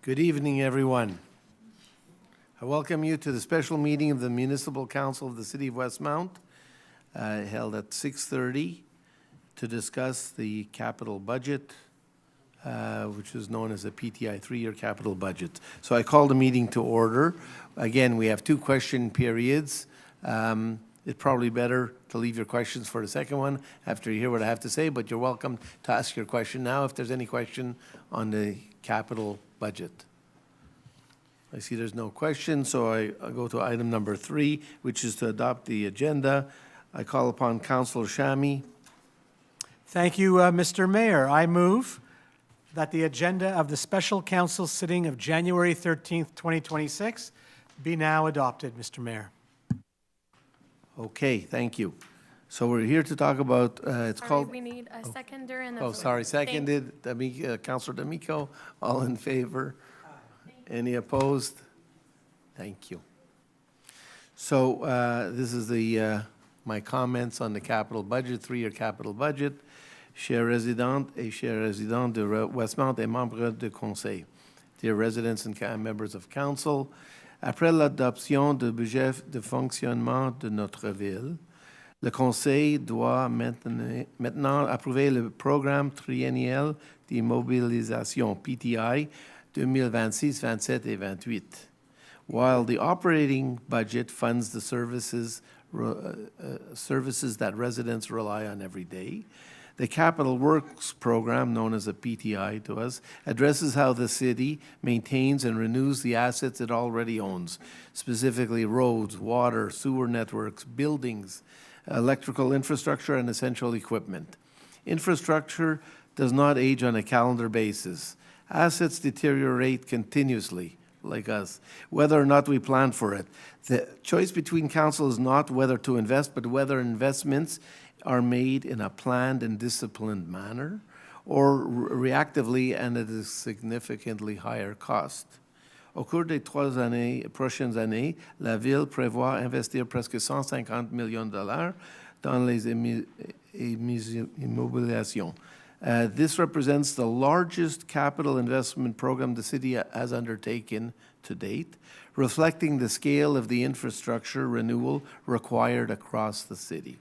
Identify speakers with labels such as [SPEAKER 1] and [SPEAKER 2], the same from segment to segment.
[SPEAKER 1] Good evening, everyone. I welcome you to the special meeting of the Municipal Council of the City of Westmount, held at 6:30 to discuss the capital budget, which is known as the PTI three-year capital budget. So I call the meeting to order. Again, we have two question periods. It's probably better to leave your questions for the second one after you hear what I have to say, but you're welcome to ask your question now if there's any question on the capital budget. I see there's no question, so I go to item number 3, which is to adopt the agenda. I call upon Councillor Chamy.
[SPEAKER 2] Thank you, Mr. Mayor. I move that the agenda of the Special Council sitting of January 13th, 2026 be now adopted, Mr. Mayor.
[SPEAKER 1] Okay, thank you. So we're here to talk about, it's called...
[SPEAKER 3] We need a seconder and a
[SPEAKER 1] Oh,
[SPEAKER 3] vote.
[SPEAKER 1] sorry, seconded, Councillor D'Amico. All in favor? Any opposed? Thank you. So this is the my comments on the capital budget, three-year capital budget. Chers résidentes et chers résidents de Westmount et membres de Conseil. Dear residents and members of council, après l'adoption du budget de fonctionnement de notre ville, le Conseil doit maintenant approuver le programme triennial d'immobilisation PTI 2026, 27 et 28. While the operating budget funds the services that residents rely on every day, the Capital Works program, known as a PTI to us, addresses how the city maintains and renews the assets it already owns, specifically roads, water, sewer networks, buildings, electrical infrastructure, and essential equipment. Infrastructure does not age on a calendar basis. Assets deteriorate continuously, like us, whether or not we plan for it. The choice between council is not whether to invest, but whether investments are made in a planned and disciplined manner or reactively and at a significantly higher cost. Au cours des prochaines années, la Ville prévoit investir presque 150 millions de dollars dans les immobilisations. This represents the largest capital investment program the city has undertaken to date, reflecting the scale of the infrastructure renewal required across the city.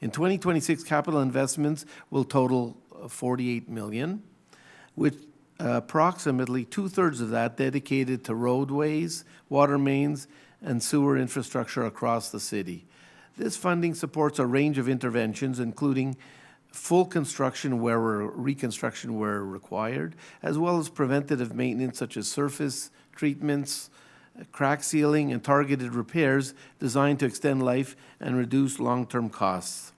[SPEAKER 1] In 2026, capital investments will total $48 million, with approximately two-thirds of that dedicated to roadways, water mains, and sewer infrastructure across the city. This funding supports a range of interventions, including full construction reconstruction where required, as well as preventative maintenance such as surface treatments, crack sealing, and targeted repairs designed to extend life and reduce long-term costs.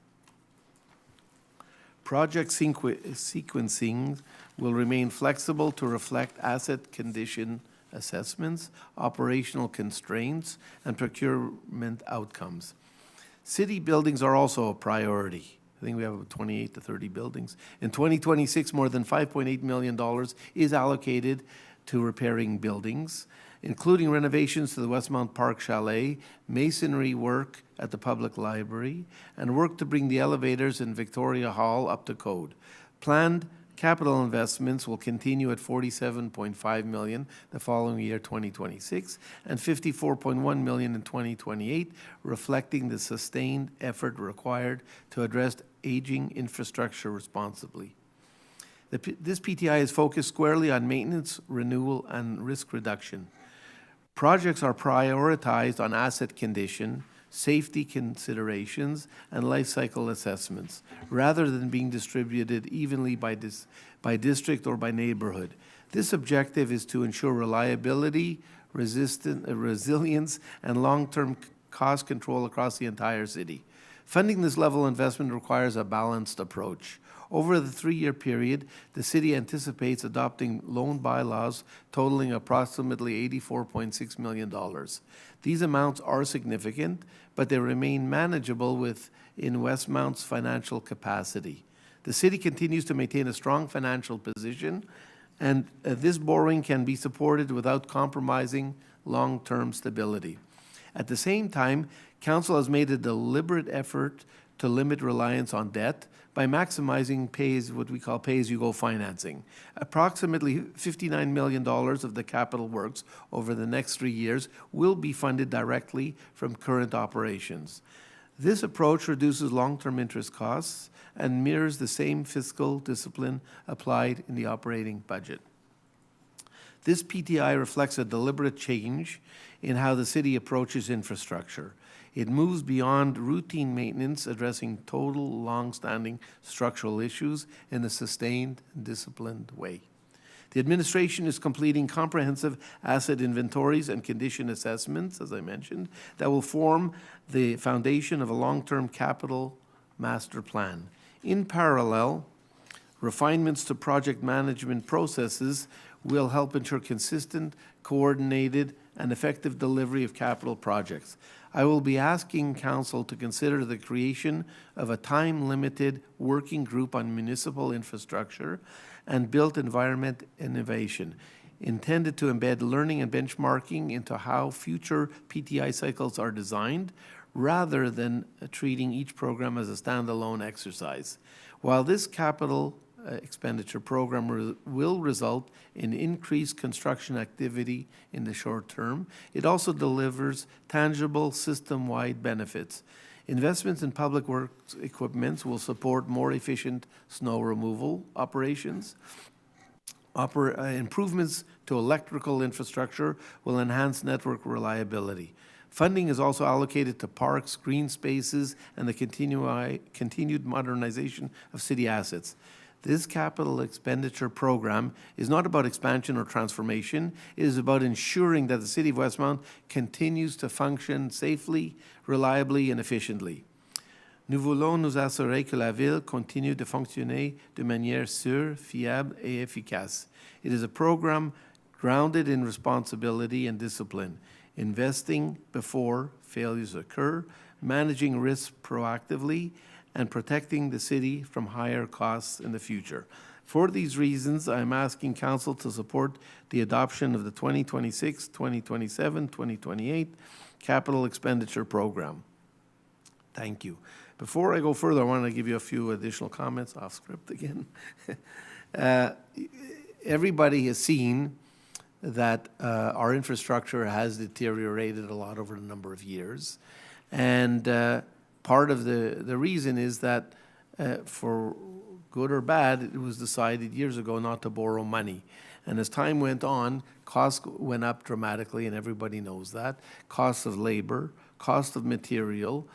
[SPEAKER 1] Project sequencing will remain flexible to reflect asset condition assessments, operational constraints, and procurement outcomes. City buildings are also a priority. I think we have about 28 to 30 buildings. In 2026, more than $5.8 million is allocated to repairing buildings, including renovations to the Westmount Park Chalet, masonry work at the public library, and work to bring the elevators in Victoria Hall up to code. Planned capital investments will continue at $47.5 million the following year, 2026, and $54.1 million in 2028, reflecting the sustained effort required to address aging infrastructure responsibly. This PTI is focused squarely on maintenance, renewal, and risk reduction. Projects are prioritized on asset condition, safety considerations, and life cycle assessments, rather than being distributed evenly by district or by neighborhood. This objective is to ensure reliability, resilience, and long-term cost control across the entire city. Funding this level of investment requires a balanced approach. Over the 3-year period, the city anticipates adopting loan bylaws totaling approximately $84.6 million. These amounts are significant, but they remain manageable within Westmount's financial capacity. The city continues to maintain a strong financial position, and this borrowing can be supported without compromising long-term stability. At the same time, Council has made a deliberate effort to limit reliance on debt by maximizing what we call pay-as-you-go financing. Approximately $59 million of the capital works over the next 3 years will be funded directly from current operations. This approach reduces long-term interest costs and mirrors the same fiscal discipline applied in the operating budget. This PTI reflects a deliberate change in how the city approaches infrastructure. It moves beyond routine maintenance, addressing total, long-standing structural issues in a sustained and disciplined way. The administration is completing comprehensive asset inventories and condition assessments, as I mentioned, that will form the foundation of a long-term capital master plan. In parallel, refinements to project management processes will help ensure consistent, coordinated, and effective delivery of capital projects. I will be asking Council to consider the creation of a time-limited working group on municipal infrastructure and built environment innovation, intended to embed learning and benchmarking into how future PTI cycles are designed, rather than treating each program as a standalone exercise. While this capital expenditure program will result in increased construction activity in the short term, it also delivers tangible system-wide benefits. Investments in public works equipment will support more efficient snow removal operations. Improvements to electrical infrastructure will enhance network reliability. Funding is also allocated to parks, green spaces, and the continued modernization of city assets. This capital expenditure program is not about expansion or transformation. It is about ensuring that the City of Westmount continues to function safely, reliably, and efficiently. Nous voulons nous assurer que la ville continue de fonctionner de manière sûre, fiable, et efficace. It is a program grounded in responsibility and discipline, investing before failures occur, managing risks proactively, and protecting the city from higher costs in the future. For these reasons, I'm asking Council to support the adoption of the 2026, 2027, 2028 capital expenditure program. Thank you. Before I go further, I want to give you a few additional comments off script again. Everybody has seen that our infrastructure has deteriorated a lot over a number of years. And part of the reason is that for good or bad, it was decided years ago not to borrow money. And as time went on, costs went up dramatically, and everybody knows that. Costs of labor, cost of material,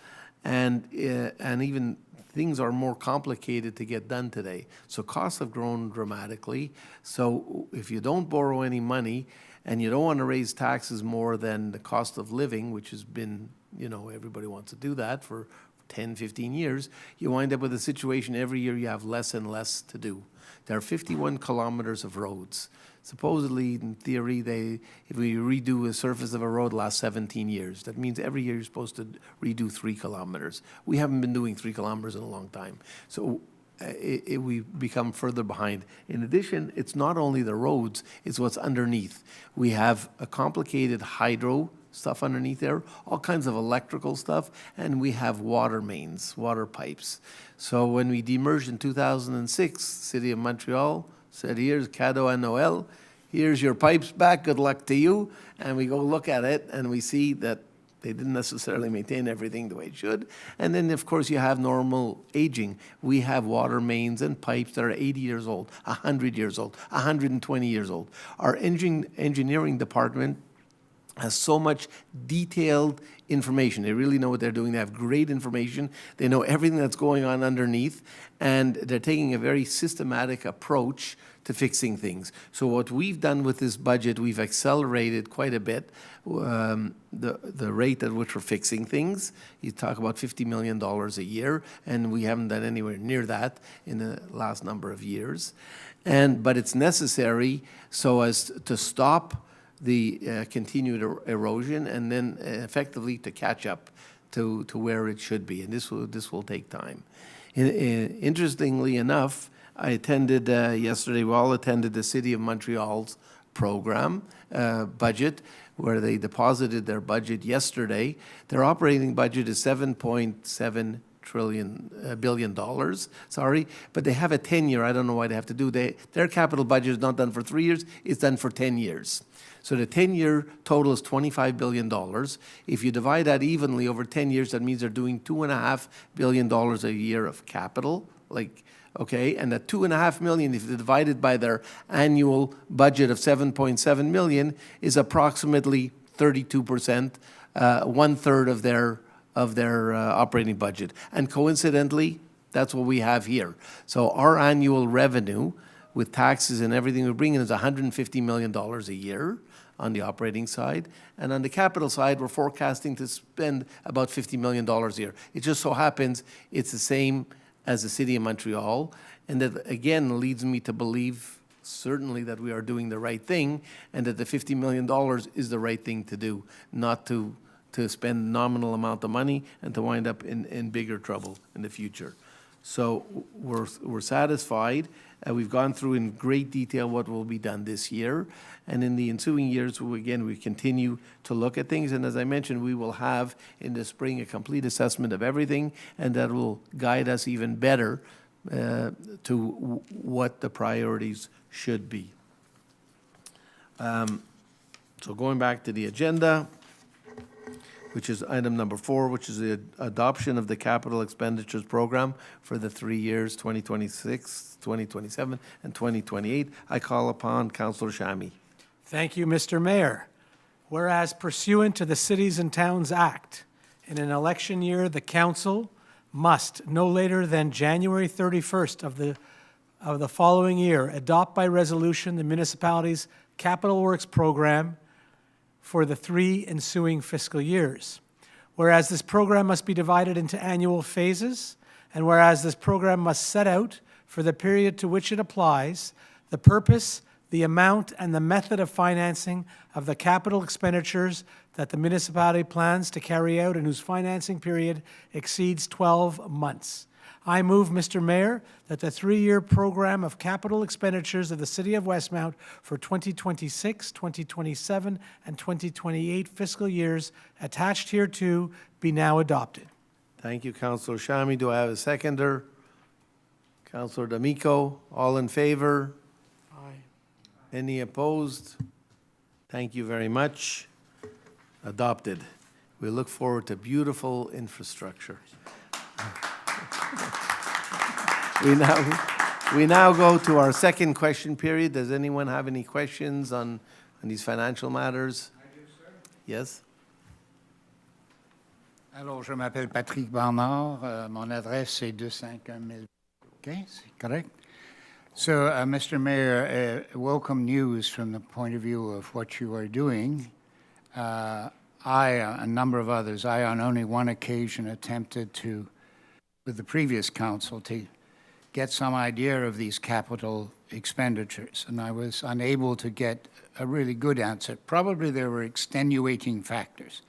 [SPEAKER 1] and even things are more complicated to get done today. So costs have grown dramatically. So if you don't borrow any money and you don't want to raise taxes more than the cost of living, which has been, everybody wants to do that for 10, 15 years, you wind up with a situation every year you have less and less to do. There are 51 kilometers of roads. Supposedly, in theory, if we redo the surface of a road, lasts 17 years. That means every year you're supposed to redo 3 kilometers. We haven't been doing 3 kilometers in a long time. So we become further behind. In addition, it's not only the roads, it's what's underneath. We have a complicated hydro stuff underneath there, all kinds of electrical stuff, and we have water mains, water pipes. So when we demerged in 2006, City of Montreal said, here's cadeau à Noël, here's your pipes back, good luck to you. And we go look at it, and we see that they didn't necessarily maintain everything the way it should. And then, of course, you have normal aging. We have water mains and pipes that are 80 years old, 100 years old, 120 years old. Our engineering department has so much detailed information. They really know what they're doing. They have great information. They know everything that's going on underneath, and they're taking a very systematic approach to fixing things. So what we've done with this budget, we've accelerated quite a bit the rate at which we're fixing things. You talk about $50 million a year, and we haven't done anywhere near that in the last number of years. But it's necessary so as to stop the continued erosion, and then effectively to catch up to where it should be. And this will take time. Interestingly enough, I attended yesterday, we all attended the City of Montreal's program budget, where they deposited their budget yesterday. Their operating budget is $7.7 billion dollars, sorry, but they have a 10-year, I don't know why they have to do, their capital budget is not done for 3 years, it's done for 10 years. So the 10-year total is $25 billion. If you divide that evenly over 10 years, that means they're doing $2.5 billion a year of capital, okay, and that $2.5 million, if divided by their annual budget of $7.7 million, is approximately 32%, 1/3 of their operating budget. And coincidentally, that's what we have here. So our annual revenue with taxes and everything we bring in is $150 million a year on the operating side. And on the capital side, we're forecasting to spend about $50 million a year. It just so happens it's the same as the City of Montreal. And that, again, leads me to believe certainly that we are doing the right thing and that the $50 million is the right thing to do, not to spend nominal amount of money and to wind up in bigger trouble in the future. So we're satisfied. We've gone through in great detail what will be done this year. And in the ensuing years, we continue to look at things. And as I mentioned, we will have in the spring a complete assessment of everything, and that will guide us even better to what the priorities should be. So going back to the agenda, which is item number 4, which is the adoption of the capital expenditures program for the 3 years, 2026, 2027, and 2028. I call upon Councillor Chamy.
[SPEAKER 2] Thank you, Mr. Mayor. Whereas pursuant to the Cities and Towns Act, in an election year, the council must, no later than January 31st of the following year, adopt by resolution the municipality's capital works program for the 3 ensuing fiscal years. Whereas this program must be divided into annual phases, and whereas this program must set out, for the period to which it applies, the purpose, the amount, and the method of financing of the capital expenditures that the municipality plans to carry out and whose financing period exceeds 12 months. I move, Mr. Mayor, that the 3-year program of capital expenditures of the City of Westmount for 2026, 2027, and 2028 fiscal years attached hereto be now adopted.
[SPEAKER 1] Thank you, Councillor Chamy. Do I have a seconder? Councillor D'Amico, all in favor?
[SPEAKER 2] Aye.
[SPEAKER 1] Any opposed? Thank you very much. Adopted. We look forward to beautiful infrastructure. We now go to our second question period. Does anyone have any questions on these financial matters?
[SPEAKER 3] I do, sir.
[SPEAKER 1] Yes?
[SPEAKER 3] Alors, je m'appelle Patrick Barnard. Mon adresse est 251 OK, c'est correct? So, Mr. Mayor, welcome news from the point of view of what you are doing. A number of others, I on only one occasion attempted to, with the previous council, to get some idea of these capital expenditures, and I was unable to get a really good answer. Probably there were extenuating factors.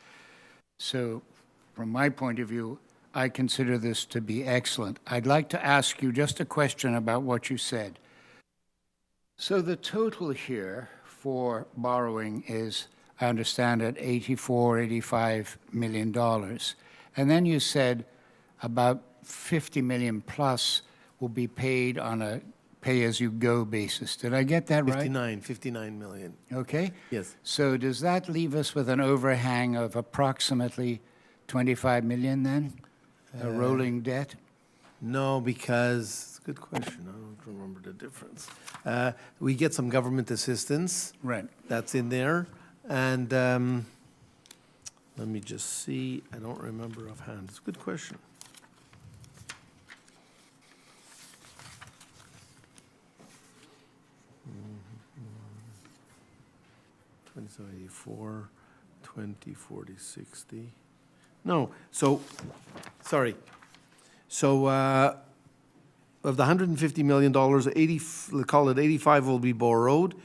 [SPEAKER 3] So from my point of view, I consider this to be excellent. I'd like to ask you just a question about what you said. So the total here for borrowing is, I understand, at $85 million. And then you said about 50 million plus will be paid on a pay-as-you-go basis. Did I get that right? 59 million. Okay.
[SPEAKER 1] Yes.
[SPEAKER 3] So does that leave us with an overhang of approximately 25 million then? A rolling debt?
[SPEAKER 1] No, because, good question, I don't remember the difference. We get some government assistance.
[SPEAKER 3] Right.
[SPEAKER 1] That's in there. And let me just see, I don't remember offhand. It's a good question. 2784, 20, 40, 60. No, so, sorry. So, of the $150 million, 80, let's call it 85 will be borrowed.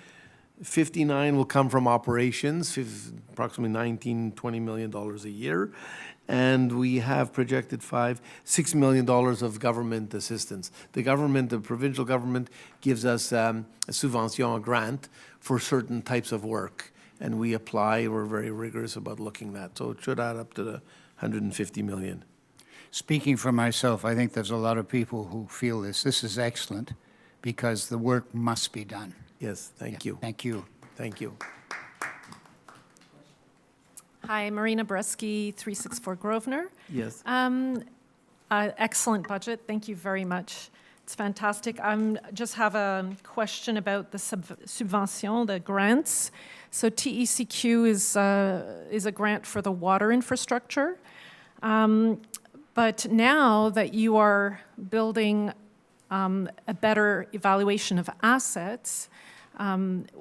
[SPEAKER 1] 59 will come from operations, approximately $19, $20 million a year. And we have projected $6 million of government assistance. The government, the provincial government, gives us a subvention, a grant, for certain types of work. And we apply, we're very rigorous about looking at that. So it should add up to the $150 million.
[SPEAKER 3] speaking for myself, I think there's a lot of people who feel this. This is excellent because the work must be done.
[SPEAKER 1] Yes, thank you.
[SPEAKER 3] Thank you.
[SPEAKER 1] Thank you.
[SPEAKER 4] Hi, Marina Bresky, 364 Grosvenor.
[SPEAKER 1] Yes.
[SPEAKER 4] Excellent budget. Thank you very much. It's fantastic. I just have a question about the subvention, the grants. So TECQ is a grant for the water infrastructure. But now that you are building a better evaluation of assets,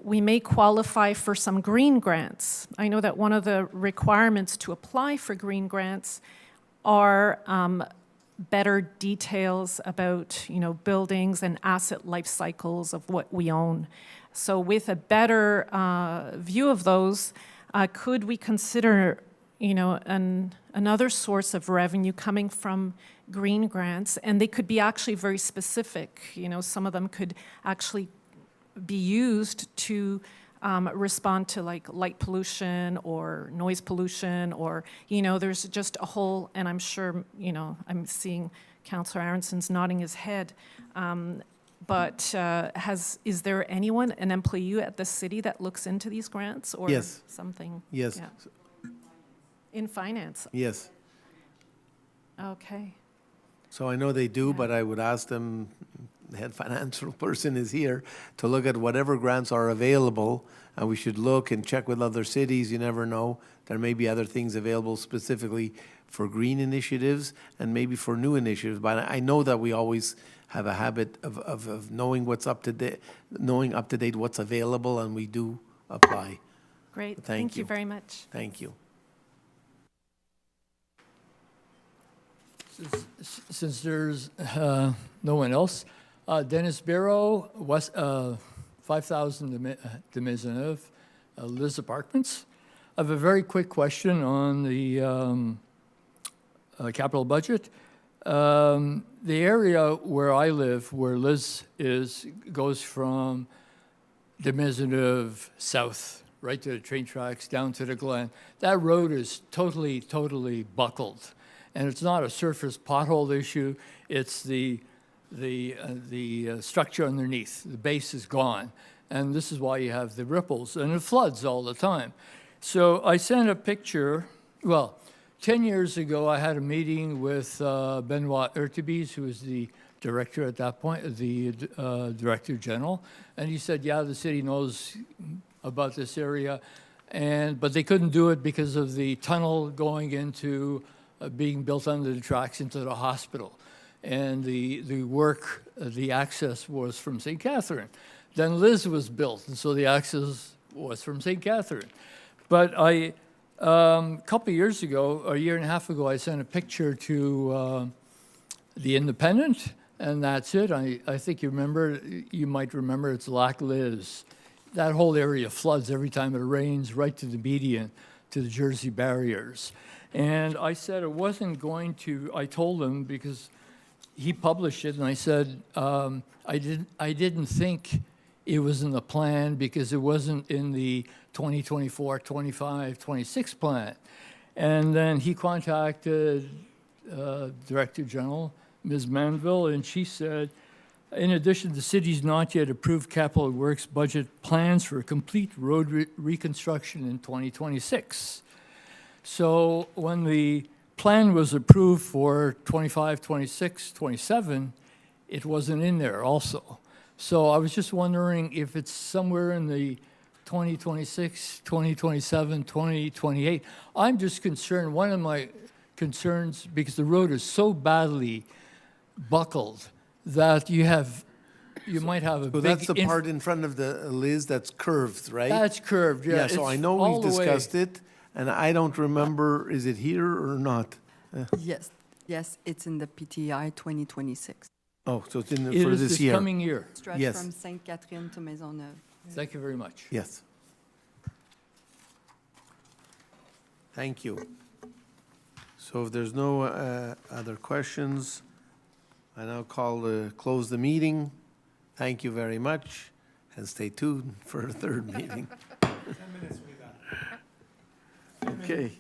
[SPEAKER 4] we may qualify for some green grants. I know that one of the requirements to apply for green grants are better details about, buildings and asset life cycles of what we own. So with a better view of those, could we consider, another source of revenue coming from green grants? And they could be actually very specific. Some of them could actually be used to respond to like light pollution or noise pollution, or, there's just a whole, and I'm sure, I'm seeing Councillor Aronson's nodding his head, but is there anyone, an employee at the city that looks into these grants or
[SPEAKER 1] Yes.
[SPEAKER 4] something?
[SPEAKER 1] Yes.
[SPEAKER 4] Yeah. In finance?
[SPEAKER 1] Yes.
[SPEAKER 4] Okay.
[SPEAKER 1] So I know they do, but I would ask them, the head financial person is here, to look at whatever grants are available, and we should look and check with other cities. You never know. There may be other things available specifically for green initiatives and maybe for new initiatives. But I know that we always have a habit of knowing what's up to date, knowing up to date what's available, and we do apply.
[SPEAKER 4] Great.
[SPEAKER 1] Thank
[SPEAKER 4] Thank you
[SPEAKER 1] you.
[SPEAKER 4] very much.
[SPEAKER 1] Thank you.
[SPEAKER 5] Since there's no one else, Dennis Barrow, West, 5,000 de Maisonneuve, Liz Apartments. I have a very quick question on the capital budget. The area where I live, where Liz is, goes from de Maisonneuve south, right to the train tracks, down to the Glen. That road is totally buckled. And it's not a surface pothole issue, it's the structure underneath. The base is gone. And this is why you have the ripples, and it floods all the time. So I sent a picture, 10 years ago, I had a meeting with Benoit Urtebise, who was the director at that point, the Director General, and he said, yeah, the city knows about this area, but they couldn't do it because of the tunnel going into being built under the tracks into the hospital. And the work, the access was from St. Catherine. Then Liz was built, and so the access was from St. Catherine. But a couple of years ago, a year and a half ago, I sent a picture to The Independent, and that's it. I think you might remember, it's Lac Liz. That whole area floods every time it rains, right to the median, to the Jersey barriers. And I said it wasn't going to, I told him, because he published it, and I said, I didn't think it was in the plan because it wasn't in the 2024, 25, 26 plan. And then he contacted Director General, Ms. Manville, and she said, in addition, the city's not yet approved capital works budget plans for complete road reconstruction in 2026. So when the plan was approved for 25, 26, 27, it wasn't in there also. So I was just wondering if it's somewhere in the 2026, 2027, 2028. I'm just concerned, one of my concerns, because the road is so badly buckled that you might have a
[SPEAKER 1] So
[SPEAKER 5] big...
[SPEAKER 1] that's the part in front of the Liz that's curved, right?
[SPEAKER 5] That's curved, yeah.
[SPEAKER 1] Yeah, so I
[SPEAKER 5] It's
[SPEAKER 1] know
[SPEAKER 5] all
[SPEAKER 1] we've
[SPEAKER 5] the way-
[SPEAKER 1] discussed it, and I don't remember, is it here or not?
[SPEAKER 6] Yes, it's in the PTI 2026.
[SPEAKER 1] Oh, so it's in
[SPEAKER 5] It
[SPEAKER 1] for
[SPEAKER 5] is
[SPEAKER 1] this
[SPEAKER 5] this
[SPEAKER 1] year?
[SPEAKER 5] coming year.
[SPEAKER 6] Stretch
[SPEAKER 1] Yes.
[SPEAKER 6] from Sainte Catherine to Maisonneuve.
[SPEAKER 5] Thank you very much.
[SPEAKER 1] Yes. Thank you. So if there's no other questions, I now close the meeting. Thank you very much, and stay tuned for a third meeting.
[SPEAKER 2] 10 minutes, we got.
[SPEAKER 1] Okay.